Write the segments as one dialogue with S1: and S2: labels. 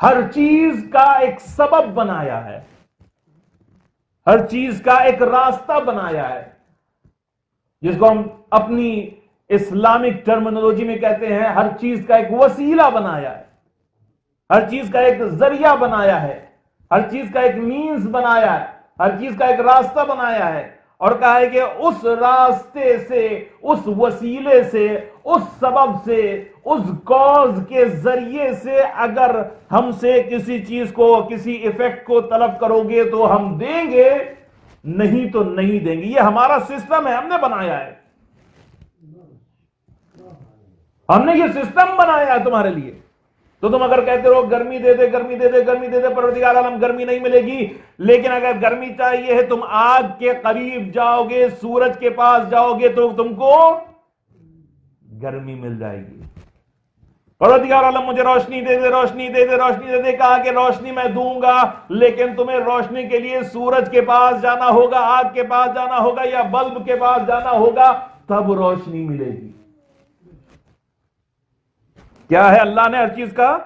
S1: ہر چیز کا ایک سبب بنایا ہے، ہر چیز کا ایک راستہ بنایا ہے، جس کو ہم اپنی اسلامک ٹرمینالوجی میں کہتے ہیں ہر چیز کا ایک وسیلہ بنایا ہے، ہر چیز کا ایک ذریعہ بنایا ہے، ہر چیز کا ایک مینز بنایا ہے، ہر چیز کا ایک راستہ بنایا ہے، اور کہا ہے کہ اس راستے سے، اس وسیلے سے، اس سبب سے، اس کاز کے ذریعے سے اگر ہم سے کسی چیز کو، کسی ایفیکٹ کو طلب کرو گے تو ہم دیں گے، نہیں تو نہیں دیں گے۔ یہ ہمارا سسٹم ہے، ہم نے بنایا ہے، ہم نے یہ سسٹم بنایا ہے تمہارے لیے۔ تو تم اگر کہتے رہو گرمی دے دے، گرمی دے دے، گرمی دے دے، پروردگار عالم گرمی نہیں ملے گی، لیکن اگر گرمی چاہیے ہے تم آگ کے قریب جاؤ گے، سورج کے پاس جاؤ گے تو تم کو گرمی مل جائے گی۔ پروردگار عالم مجھے روشنی دے دے، روشنی دے دے، روشنی دے دے، کہا کہ روشنی میں دوں گا، لیکن تمہیں روشنی کے لیے سورج کے پاس جانا ہوگا، آگ کے پاس جانا ہوگا، یا بلب کے پاس جانا ہوگا، تب روشنی ملے گی۔ کیا ہے؟ اللہ نے ہر چیز کا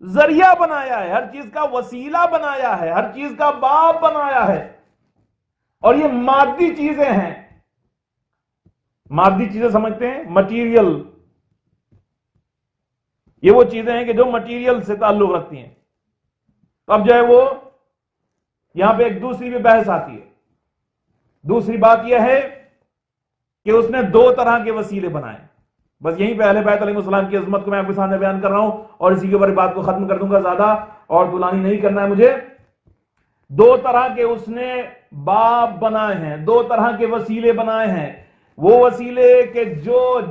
S1: ذریعہ بنایا ہے، ہر چیز کا وسیلہ بنایا ہے، ہر چیز کا باب بنایا ہے، اور یہ مادی چیزیں ہیں۔ مادی چیزیں سمجھتے ہیں؟ مٹیریل، یہ وہ چیزیں ہیں کہ جو مٹیریل سے تعلق رکھتی ہیں۔ اب جو ہے وہ یہاں پہ ایک دوسری بھی بحث آتی ہے۔ دوسری بات یہ ہے کہ اس نے دو طرح کے وسیلے بنائے۔ بس یہیں پہ اہل بیت علیہ السلام کی عظمت کو میں آپ کے سامنے بیان کر رہا ہوں، اور اسی کے اوپر بات کو ختم کر دوں گا، زیادہ اور طولانی نہیں کرنا ہے مجھے۔ دو طرح کے اس نے باب بنائے ہیں، دو طرح کے وسیلے بنائے ہیں۔ وہ وسیلے کہ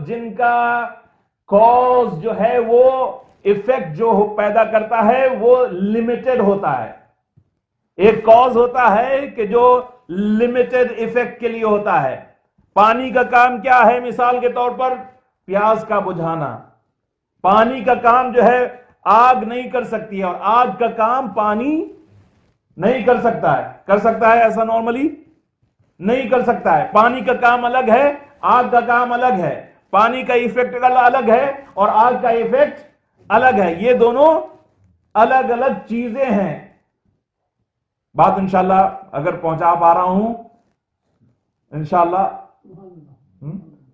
S1: جن کا کاز جو ہے، وہ ایفیکٹ جو پیدا کرتا ہے وہ لمیٹڈ ہوتا ہے۔ ایک کاز ہوتا ہے کہ جو لمیٹڈ ایفیکٹ کے لیے ہوتا ہے۔ پانی کا کام کیا ہے؟ مثال کے طور پر پیاس کا بجھانا۔ پانی کا کام جو ہے آگ نہیں کر سکتی ہے، اور آگ کا کام پانی نہیں کر سکتا ہے۔ کر سکتا ہے ایسا نارملی؟ نہیں کر سکتا ہے۔ پانی کا کام الگ ہے، آگ کا کام الگ ہے۔ پانی کا ایفیکٹ الگ ہے اور آگ کا ایفیکٹ الگ ہے۔ یہ دونوں الگ الگ چیزیں ہیں۔ بات انشاءاللہ اگر پہنچا پا رہا ہوں انشاءاللہ،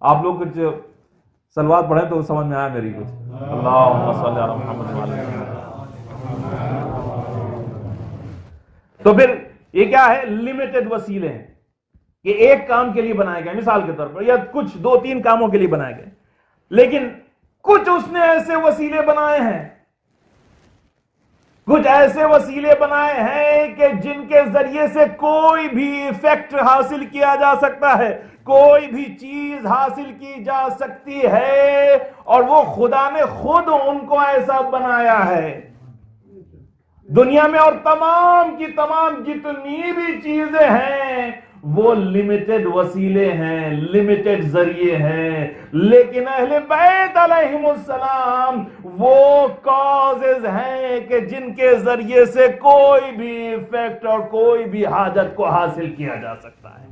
S1: آپ لوگ کچھ صلوات پڑھیں تو سمجھ میں آیا میری کچھ۔ اللہم صلی علی محمد وعلی آلہ محمد۔ تو پھر یہ کیا ہے؟ لمیٹڈ وسیلے ہیں کہ ایک کام کے لیے بنائے گئے، مثال کے طور پر، یا کچھ دو تین کاموں کے لیے بنائے گئے، لیکن کچھ اس نے ایسے وسیلے بنائے ہیں، کچھ ایسے وسیلے بنائے ہیں کہ جن کے ذریعے سے کوئی بھی ایفیکٹ حاصل کیا جا سکتا ہے، کوئی بھی چیز حاصل کی جا سکتی ہے، اور وہ خدا نے خود ان کو ایسا بنایا ہے۔ دنیا میں اور تمام کی تمام جتنی بھی چیزیں ہیں وہ لمیٹڈ وسیلے ہیں، لمیٹڈ ذریعے ہیں، لیکن اہل بیت علیہم السلام وہ کازز ہیں کہ جن کے ذریعے سے کوئی بھی ایفیکٹ اور کوئی بھی حاجت کو حاصل کیا جا سکتا ہے۔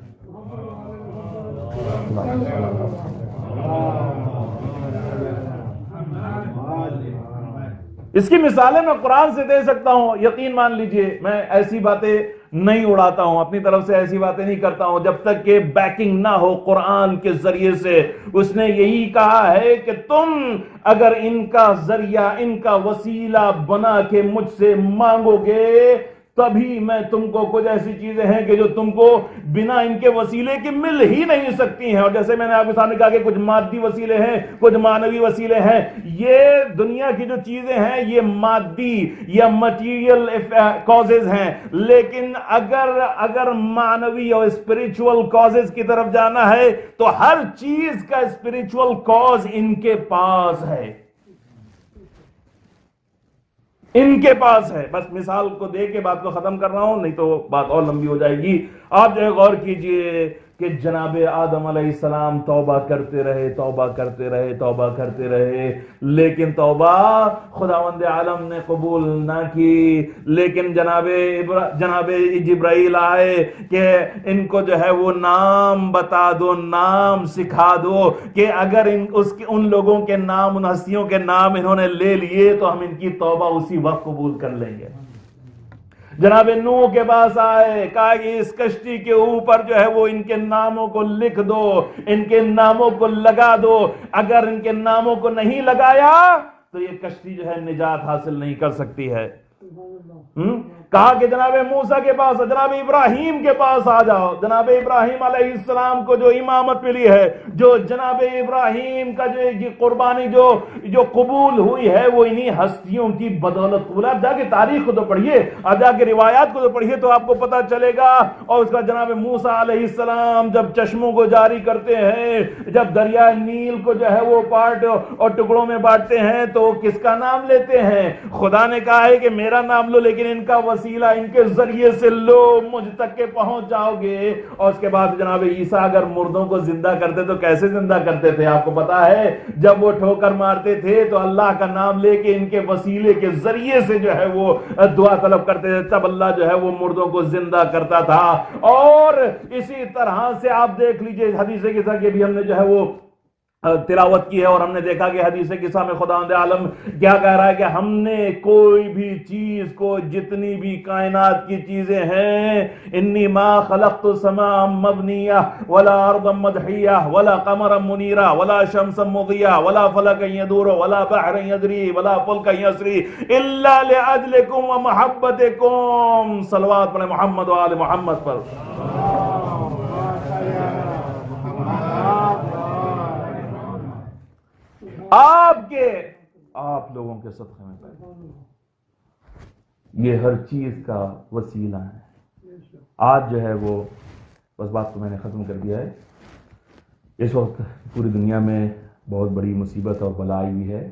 S1: اس کی مثالیں میں قرآن سے دے سکتا ہوں، یقین مان لیجئے میں ایسی باتیں نہیں اڑاتا ہوں، اپنی طرف سے ایسی باتیں نہیں کرتا ہوں جب تک کہ بیکنگ نہ ہو قرآن کے ذریعے سے۔ اس نے یہی کہا ہے کہ تم اگر ان کا ذریعہ، ان کا وسیلہ بنا کے مجھ سے مانگو گے تبھی میں تم کو، کچھ ایسی چیزیں ہیں کہ جو تم کو بنا ان کے وسیلے کے مل ہی نہیں سکتی ہیں۔ اور جیسے میں نے آپ کے سامنے کہا کہ کچھ مادی وسیلے ہیں، کچھ معنوی وسیلے ہیں۔ یہ دنیا کی جو چیزیں ہیں یہ مادی یا مٹیریل کازز ہیں، لیکن اگر معنوی اور اسپریچول کازز کی طرف جانا ہے تو ہر چیز کا اسپریچول کاز ان کے پاس ہے، ان کے پاس ہے۔ بس مثال کو دے کے بات کو ختم کر رہا ہوں، نہیں تو بات اور لمبی ہو جائے گی۔ آپ جو ہے غور کیجئے کہ جناب آدم علیہ السلام توبہ کرتے رہے، توبہ کرتے رہے، توبہ کرتے رہے، لیکن توبہ خداوند عالم نے قبول نہ کی۔ لیکن جناب جبرائیل آئے کہ ان کو جو ہے وہ نام بتا دو، نام سکھا دو، کہ اگر ان لوگوں کے نام، ان ہستیوں کے نام انہوں نے لے لیے تو ہم ان کی توبہ اسی وقت قبول کر لیں گے۔ جناب نوح کے پاس آئے، کہا کہ اس کشتی کے اوپر جو ہے وہ ان کے ناموں کو لکھ دو، ان کے ناموں کو لگا دو، اگر ان کے ناموں کو نہیں لگایا تو یہ کشتی جو ہے نجات حاصل نہیں کر سکتی ہے۔ کہا کہ جناب موسیٰ کے پاس، جناب ابراہیم کے پاس آ جاؤ۔ جناب ابراہیم علیہ السلام کو جو امامت ملی ہے، جو جناب ابراہیم کا جو یہ قربانی جو قبول ہوئی ہے، وہ انہی ہستیوں کی بدولت قبول ہے۔ آپ جا کے تاریخ کو تو پڑھیے، آپ جا کے روایات کو تو پڑھیے تو آپ کو پتا چلے گا۔ اور اس کا جناب موسیٰ علیہ السلام جب چشموں کو جاری کرتے ہیں، جب دریا نیل کو جو ہے وہ پارٹ اور ٹکڑوں میں بانٹتے ہیں، تو کس کا نام لیتے ہیں؟ خدا نے کہا ہے کہ میرا نام لو، لیکن ان کا وسیلہ، ان کے ذریعے سے لو، مجھ تک کے پہنچ جاؤ گے۔ اور اس کے بعد جناب عیسیٰ اگر مردوں کو زندہ کرتے تو کیسے زندہ کرتے تھے؟ آپ کو پتا ہے، جب وہ ٹھوکر مارتے تھے تو اللہ کا نام لے کے ان کے وسیلے کے ذریعے سے جو ہے وہ دعا طلب کرتے تھے، تب اللہ جو ہے وہ مردوں کو زندہ کرتا تھا۔ اور اسی طرح سے آپ دیکھ لیجئے حدیث قصہ کے بھی ہم نے جو ہے وہ تلاوت کی ہے، اور ہم نے دیکھا کہ حدیث قصہ میں خداوند عالم کیا کہہ رہا ہے کہ ہم نے کوئی بھی چیز کو، جتنی بھی کائنات کی چیزیں ہیں، انی ما خلقت السماء مبنیہ ولا ارضا مدحیہ ولا قمرا منیرا ولا شمسا مضیہ ولا فلکا یدور ولا بحرا یجری ولا فلکا یسری الا لاجلکم ومحبتکم۔ صلوات پڑھیں محمد و آل محمد پر۔ آپ لوگوں کے صدقے میں پیدا، یہ ہر چیز کا وسیلہ ہے۔ آج جو ہے وہ بس بات کو میں نے ختم کر دیا ہے۔ اس وقت پوری دنیا میں بہت بڑی مصیبت اور بلا آئی ہوئی ہے،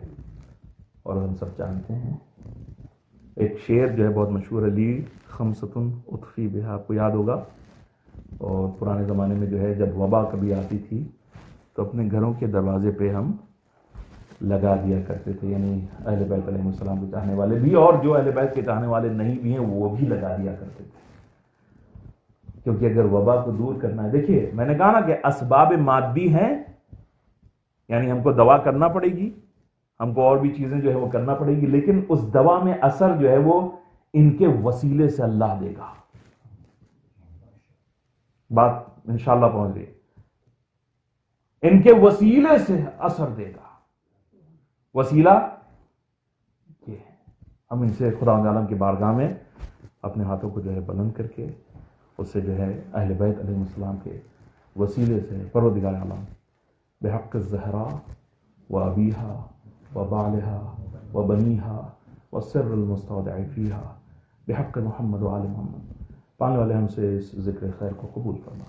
S1: اور ہم سب جانتے ہیں۔ ایک شعر جو ہے بہت مشہور ہے، لی خمسۃ اطفی بہا، آپ کو یاد ہوگا۔ اور پرانے زمانے میں جو ہے جب وبا کبھی آتی تھی تو اپنے گھروں کے دروازے پہ ہم لگا دیا کرتے تھے، یعنی اہل بیت علیہ السلام کے چاہنے والے بھی، اور جو اہل بیت کے چاہنے والے نہیں بھی ہیں وہ بھی لگا دیا کرتے تھے، کیونکہ اگر وبا کو دور کرنا ہے، دیکھیے میں نے کہا نا کہ اسباب مادی ہیں، یعنی ہم کو دوا کرنا پڑے گی، ہم کو اور بھی چیزیں جو ہے وہ کرنا پڑے گی، لیکن اس دوا میں اثر جو ہے وہ ان کے وسیلے سے اللہ دے گا۔ بات انشاءاللہ پہنچ گئی، ان کے وسیلے سے اثر دے گا۔ وسیلہ یہ ہے، ہم ان سے خدا عالم کی بارگاہ میں اپنے ہاتھوں کو جو ہے بلند کر کے اس سے جو ہے اہل بیت علیہ السلام کے وسیلے سے پروردگار عالم بحق الزہرا و ابیہا و بالہا و بنیہا و سر المستودع فیہا بحق محمد و آل محمد، پانے والے ہم سے اس ذکر خیر کو قبول فرما،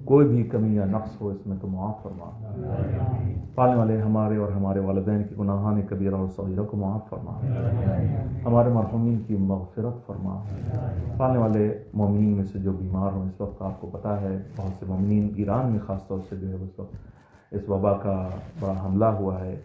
S1: کوئی بھی کمی یا نقص ہو اس میں تو معاف فرما، پالنے والے ہمارے اور ہمارے والدین کی گناہان کبیرہ اور صغیرہ کو معاف فرما، ہمارے مرحومین کی مغفرت فرما، پالنے والے مومنین میں سے جو بیمار ہوں، اس وقت آپ کو پتہ ہے بہت سے مومنین ایران میں خاص طور سے جو ہے اس وقت اس وبا کا بڑا حملہ ہوا ہے،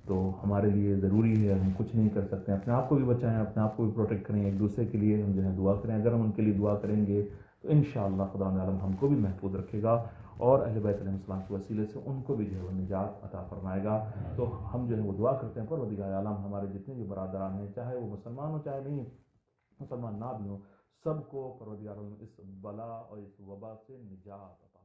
S1: تو ہمارے لیے ضروری ہے، ہم کچھ نہیں کر سکتے، اپنے آپ کو بھی بچائیں، اپنے آپ کو بھی پروٹیکٹ کریں، ایک دوسرے کے لیے ہم جو ہے دعا کریں، اگر ہم ان کے لیے دعا کریں گے تو انشاءاللہ خدا عالم ہم کو بھی محفوظ رکھے گا، اور اہل بیت علیہ السلام کے وسیلے سے ان کو بھی جو ہے وہ نجات عطا فرمائے گا۔ تو ہم جو ہے وہ دعا کرتے ہیں، پروردگار عالم ہمارے جتنے بھی برادران ہیں، چاہے وہ مسلمان ہو چاہے نہیں مسلمان نہ بھی ہوں، سب کو پروردگار عالم اس بلا اور اس وبا سے نجات عطا